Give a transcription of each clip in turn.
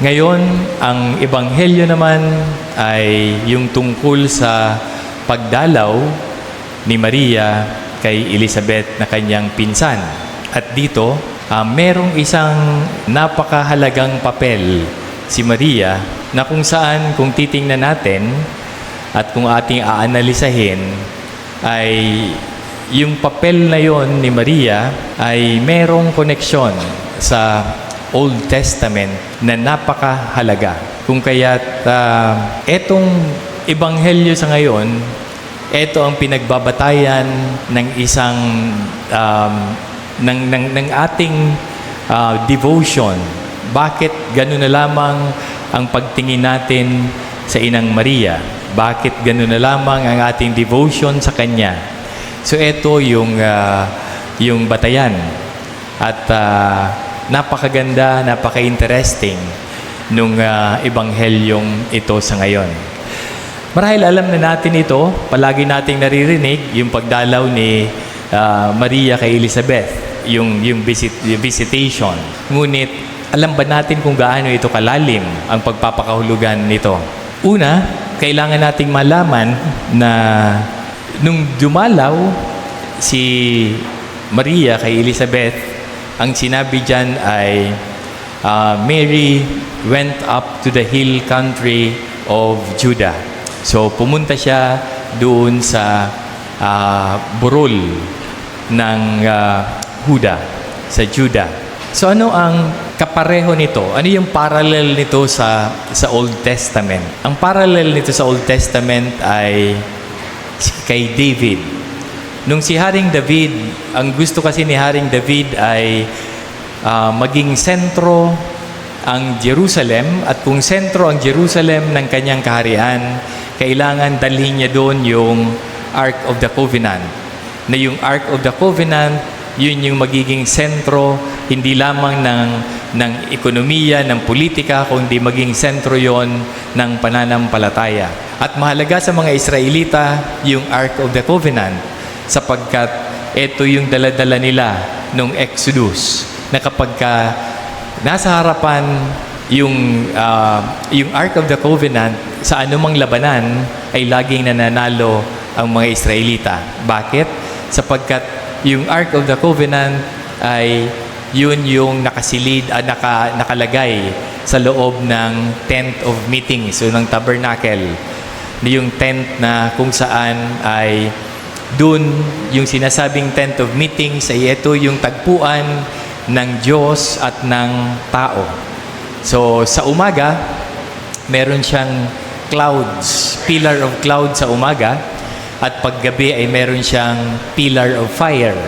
Ngayon, ang ebanghelyo naman ay yung tungkol sa pagdalaw ni Maria kay Elizabeth na kanyang pinsan. At dito, merong isang napakahalagang papel si Maria na kung saan, kung titingnan natin at kung ating aanalisahin, ay yung papel na yon ni Maria ay merong koneksyon sa Old Testament na napakahalaga. Kung kaya't etong ebanghelyo sa ngayon, ito ang pinagbabatayan ng isang ng ating devotion. Bakit gano'n na lamang ang pagtingin natin sa Inang Maria? Bakit gano'n na lamang ang ating devotion sa Kanya? So ito yung batayan. At napakaganda, napaka-interesting nung ebanghelyong ito sa ngayon. Marahil alam na natin ito, palagi nating naririnig yung pagdalaw ni Maria kay Elizabeth, yung visitation. Ngunit, alam ba natin kung gaano ito kalalim ang pagpapakahulugan nito? Una, kailangan nating malaman na nung dumalaw si Maria kay Elizabeth, ang sinabi dyan ay Mary went up to the hill country of Judah. So, pumunta siya doon sa burol ng Huda, sa Judah. So, ano ang kapareho nito? Ano yung parallel nito sa Old Testament? Ang parallel nito sa Old Testament ay kay David. Nung si Haring David, ang gusto kasi ni Haring David ay maging sentro ang Jerusalem, at kung sentro ang Jerusalem ng kanyang kaharian, kailangan dalhin niya doon yung Ark of the Covenant. Na yung Ark of the Covenant, yun yung magiging sentro, hindi lamang ng ekonomiya, ng politika, kundi maging sentro yon ng pananampalataya. At mahalaga sa mga Israelita yung Ark of the Covenant, sapagkat ito yung dala-dala nila nung Exodus, na kapag nasa harapan yung Ark of the Covenant, sa anumang labanan ay laging nananalo ang mga Israelita. Bakit? Sapagkat yung Ark of the Covenant ay yun yung nakasilid, nakalagay sa loob ng tent of meeting, so ng tabernacle. Yung tent na kung saan ay doon yung sinasabing tent of meetings ay ito yung tagpuan ng Diyos at ng tao. So sa umaga, meron siyang clouds, pillar of cloud sa umaga, at paggabi ay meron siyang pillar of fire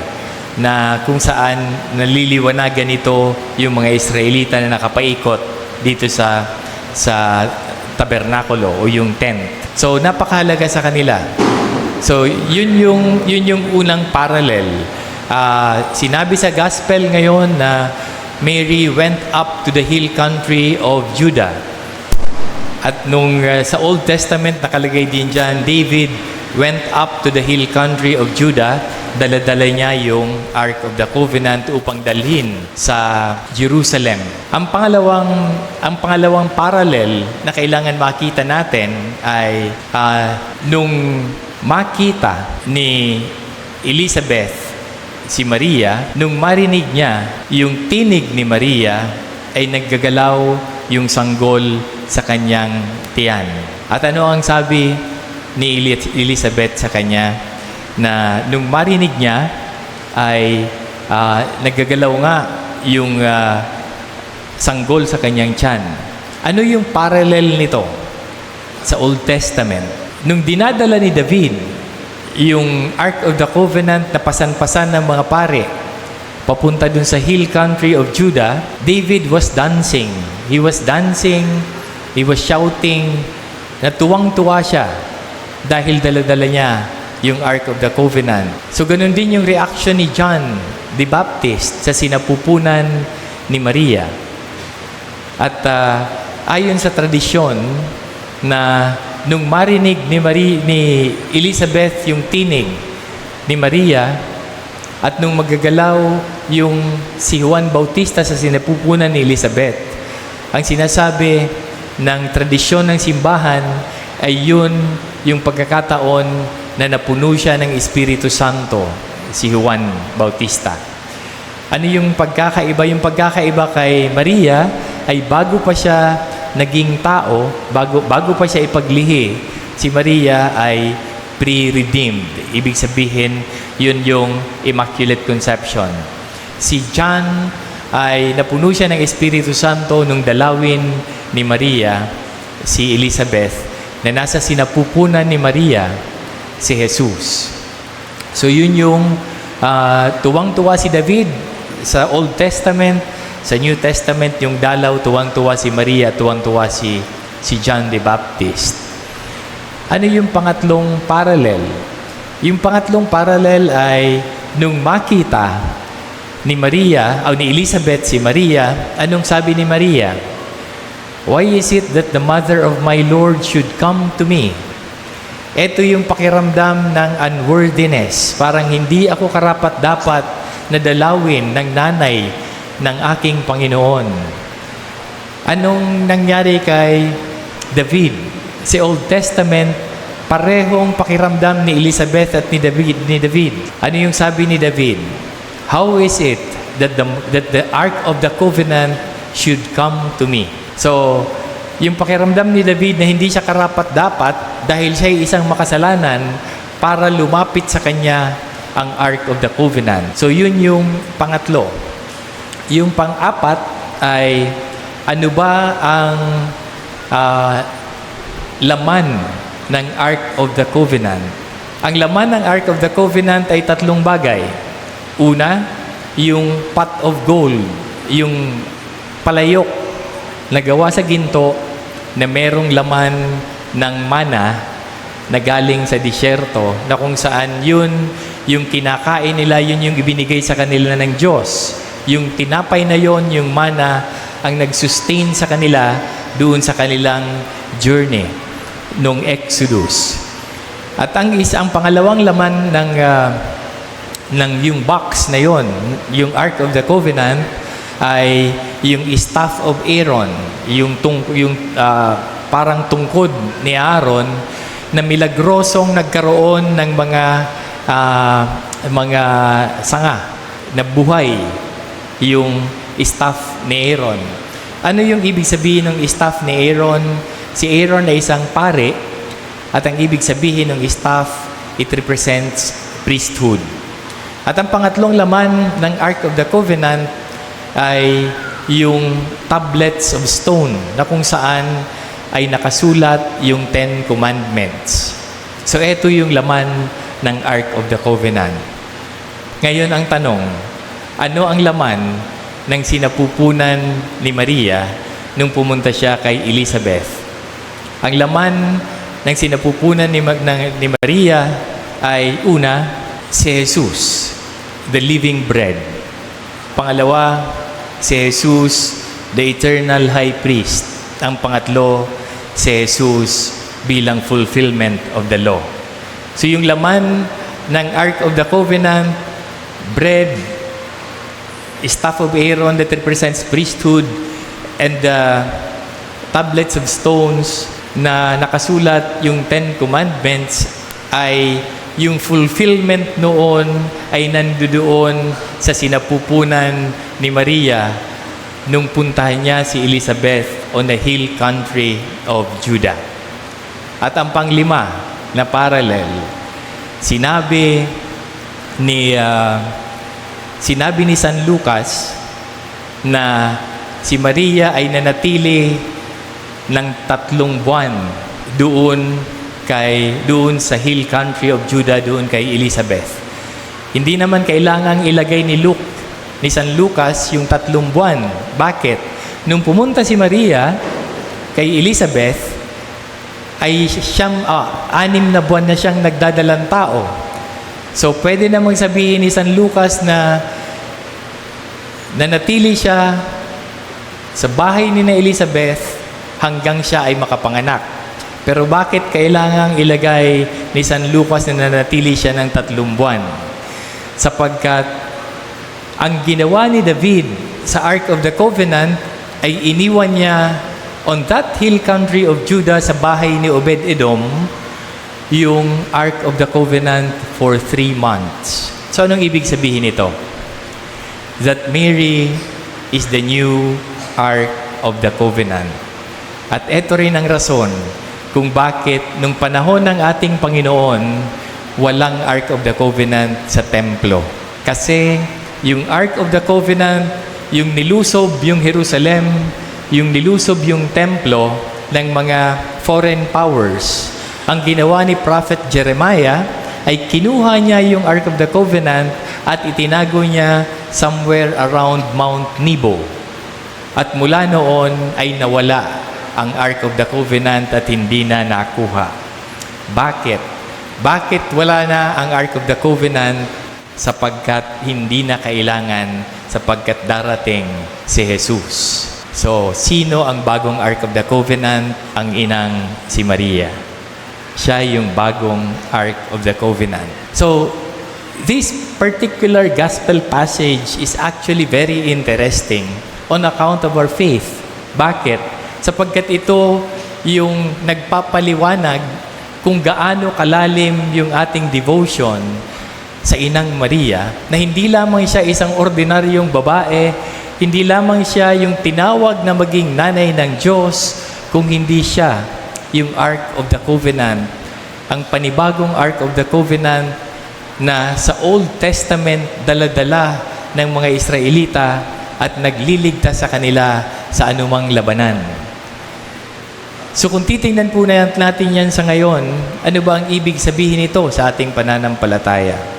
na kung saan naliliwanagan ito yung mga Israelita na nakapaikot dito sa tabernakulo o yung tent. So napakahalaga sa kanila. So yun yung unang parallel. Sinabi sa gospel ngayon na Mary went up to the hill country of Judah. At nung sa Old Testament nakalagay din dyan, David went up to the hill country of Judah. Dala-dala niya yung Ark of the Covenant upang dalhin sa Jerusalem. Ang pangalawang parallel na kailangan makita natin ay nung makita ni Elizabeth si Maria, nung marinig niya yung tinig ni Maria, ay naggagalaw yung sanggol sa kanyang tiyan. At ano ang sabi ni Elizabeth sa kanya? Na nung marinig niya ay naggagalaw nga yung sanggol sa kanyang tiyan. Ano yung parallel nito sa Old Testament? Nung dinadala ni David yung Ark of the Covenant na pasan-pasan ng mga pare papunta dun sa hill country of Judah, David was dancing. He was dancing, he was shouting, natuwang-tuwa siya dahil dala-dala niya yung Ark of the Covenant. So ganun din yung reaction ni John the Baptist sa sinapupunan ni Maria. At ayon sa tradisyon na nung marinig ni Elizabeth yung tinig ni Maria, at nung magagalaw yung si Juan Bautista sa sinapupunan ni Elizabeth, Ang sinasabi ng tradisyon ng simbahan ay yun yung pagkakataon na napuno siya ng Espiritu Santo, si Juan Bautista. Ano yung pagkakaiba? Yung pagkakaiba kay Maria ay bago pa siya naging tao, bago pa siya ipaglihi, si Maria ay pre-redeemed. Ibig sabihin, yun yung Immaculate Conception. Si John ay napuno siya ng Espiritu Santo nung dalawin ni Maria, si Elizabeth, na nasa sinapupunan ni Maria, si Jesus. So yun yung tuwang-tuwa si David sa Old Testament, sa New Testament, yung dalaw, tuwang-tuwa si Maria, tuwang-tuwa si John the Baptist. Ano yung pangatlong parallel? Yung pangatlong parallel ay nung makita ni Maria, o ni Elizabeth si Maria, anong sabi ni Maria? Why is it that the mother of my Lord should come to me? Ito yung pakiramdam ng unworthiness. Parang hindi ako karapat-dapat na dalawin ng nanay ng aking Panginoon. Anong nangyari kay David? Sa Old Testament, parehong pakiramdam ni Elizabeth at ni David. Ano yung sabi ni David? How is it that the Ark of the Covenant should come to me? So, yung pakiramdam ni David na hindi siya karapat-dapat dahil siya ay isang makasalanan para lumapit sa kanya ang Ark of the Covenant. So, yun yung pangatlo. Yung pang-apat ay ano ba ang laman ng Ark of the Covenant? Ang laman ng Ark of the Covenant ay tatlong bagay. Una, yung pot of gold, yung palayok na gawa sa ginto na merong laman ng mana na galing sa disyerto, na kung saan yun, yung kinakain nila, yun yung ibinigay sa kanila ng Diyos. Yung tinapay na yon, yung mana, ang nag-sustain sa kanila doon sa kanilang journey nung Exodus. At ang pangalawang laman ng yung box na yon, yung Ark of the Covenant, ay yung staff of Aaron, yung parang tungkod ni Aaron na milagrosong nagkaroon ng mga sanga na buhay, yung staff ni Aaron. Ano yung ibig sabihin ng staff ni Aaron? Si Aaron ay isang pare, at ang ibig sabihin ng staff, it represents priesthood. At ang pangatlong laman ng Ark of the Covenant ay yung tablets of stone, na kung saan ay nakasulat yung 10 Commandments. So ito yung laman ng Ark of the Covenant. Ngayon ang tanong, ano ang laman ng sinapupunan ni Maria nung pumunta siya kay Elizabeth? Ang laman ng sinapupunan ni Maria ay una, si Jesus, the living bread. Pangalawa, si Jesus, the eternal high priest. Ang pangatlo, si Jesus bilang fulfillment of the law. So yung laman ng Ark of the Covenant, bread, staff of Aaron that represents priesthood, and the tablets of stones na nakasulat yung 10 Commandments, ay yung fulfillment noon ay nandoon sa sinapupunan ni Maria nung puntahan niya si Elizabeth on the hill country of Judah. At ang panglima na parallel, sinabi ni San Lucas na si Maria ay nanatili ng 3 buwan doon sa hill country of Judah, doon kay Elizabeth. Hindi naman kailangang ilagay ni San Lucas yung 3 buwan. Bakit? Nung pumunta si Maria kay Elizabeth, ay siyang 6 na buwan na siyang nagdadalang tao. So pwede namang sabihin ni San Lucas na nanatili siya sa bahay ni na Elizabeth hanggang siya ay makapanganak. Pero bakit kailangang ilagay ni San Lucas na nanatili siya ng 3 buwan? Sapagkat ang ginawa ni David sa Ark of the Covenant ay iniwan niya on that hill country of Judah sa bahay ni Obed-Edom yung Ark of the Covenant for 3 months. So anong ibig sabihin nito? That Mary is the new Ark of the Covenant. At ito rin ang rason kung bakit nung panahon ng ating Panginoon, walang Ark of the Covenant sa templo. Kasi yung Ark of the Covenant, yung nilusob yung Jerusalem, yung nilusob yung templo ng mga foreign powers. Ang ginawa ni Prophet Jeremiah ay kinuha niya yung Ark of the Covenant at itinago niya somewhere around Mount Nebo. At mula noon ay nawala ang Ark of the Covenant at hindi na nakuha. Bakit? Bakit wala na ang Ark of the Covenant? Sapagkat hindi na kailangan, sapagkat darating si Jesus. So, sino ang bagong Ark of the Covenant? Ang inang si Maria. Siya yung bagong Ark of the Covenant. So, this particular gospel passage is actually very interesting on account of our faith. Bakit? Sapagkat ito yung nagpapaliwanag kung gaano kalalim yung ating devotion sa Inang Maria, na hindi lamang siya isang ordinaryong babae, hindi lamang siya yung tinawag na maging nanay ng Diyos, kung hindi siya yung Ark of the Covenant, ang panibagong Ark of the Covenant na sa Old Testament dala-dala ng mga Israelita at nagliligtas sa kanila sa anumang labanan. So kung titingnan po natin yan sa ngayon, ano ba ang ibig sabihin nito sa ating pananampalataya?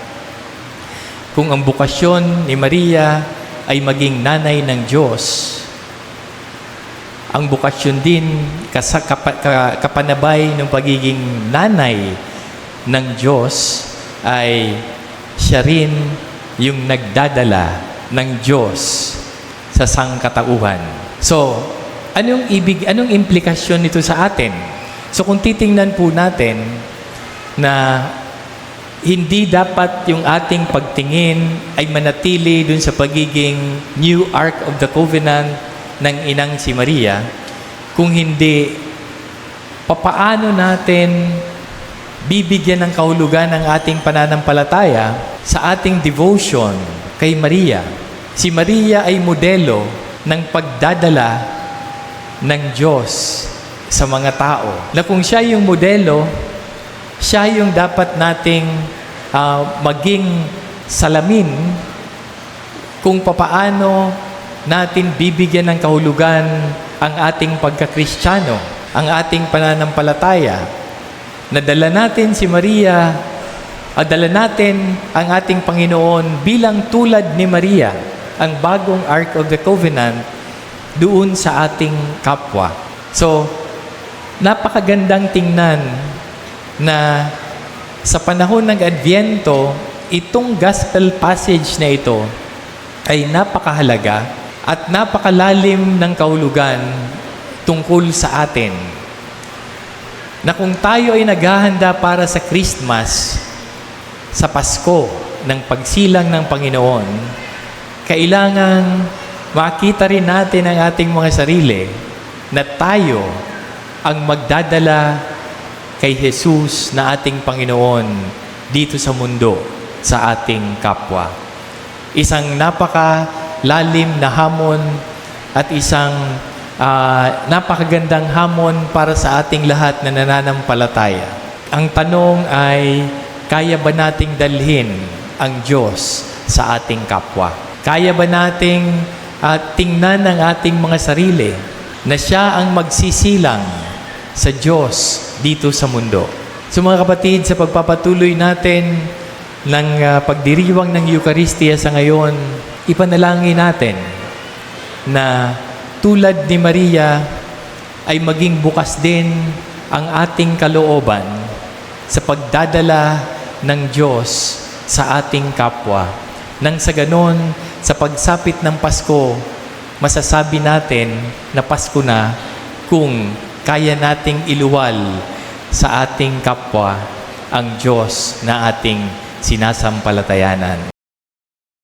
Kung ang bukasyon ni Maria ay maging nanay ng Diyos, ang bukasyon din kapanabay ng pagiging nanay ng Diyos ay siya rin yung nagdadala ng Diyos sa sangkatauhan. So, anong implikasyon nito sa atin? So, kung titingnan po natin na hindi dapat yung ating pagtingin ay manatili dun sa pagiging new Ark of the Covenant ng Inang si Maria, kung hindi, papaano natin bibigyan ng kahulugan ng ating pananampalataya sa ating devotion kay Maria? Si Maria ay modelo ng pagdadala ng Diyos sa mga tao. Na kung siya yung modelo, siya yung dapat nating maging salamin kung papaano natin bibigyan ng kahulugan ang ating pagkakristyano, ang ating pananampalataya. Nadala natin si Maria, dala natin ang ating Panginoon bilang tulad ni Maria, ang bagong Ark of the Covenant doon sa ating kapwa. So, napakagandang tingnan na sa panahon ng Adbyento, itong gospel passage na ito ay napakahalaga at napakalalim ng kahulugan tungkol sa atin. Na kung tayo ay naghahanda para sa Christmas, sa Pasko, ng pagsilang ng Panginoon, kailangang makita rin natin ang ating mga sarili na tayo ang magdadala kay Jesus na ating Panginoon dito sa mundo, sa ating kapwa. Isang napakalalim na hamon at isang napakagandang hamon para sa ating lahat na nananampalataya. Ang tanong ay, kaya ba nating dalhin ang Diyos sa ating kapwa? Kaya ba nating tingnan ang ating mga sarili na siya ang magsisilang sa Diyos dito sa mundo? So mga kapatid, sa pagpapatuloy natin ng pagdiriwang ng Eucharistia sa ngayon, ipanalangin natin na tulad ni Maria ay maging bukas din ang ating kalooban sa pagdadala ng Diyos sa ating kapwa. Nang sa ganon, sa pagsapit ng Pasko, masasabi natin na Pasko na kung kaya nating iluwal sa ating kapwa ang Diyos na ating sinasampalatayanan.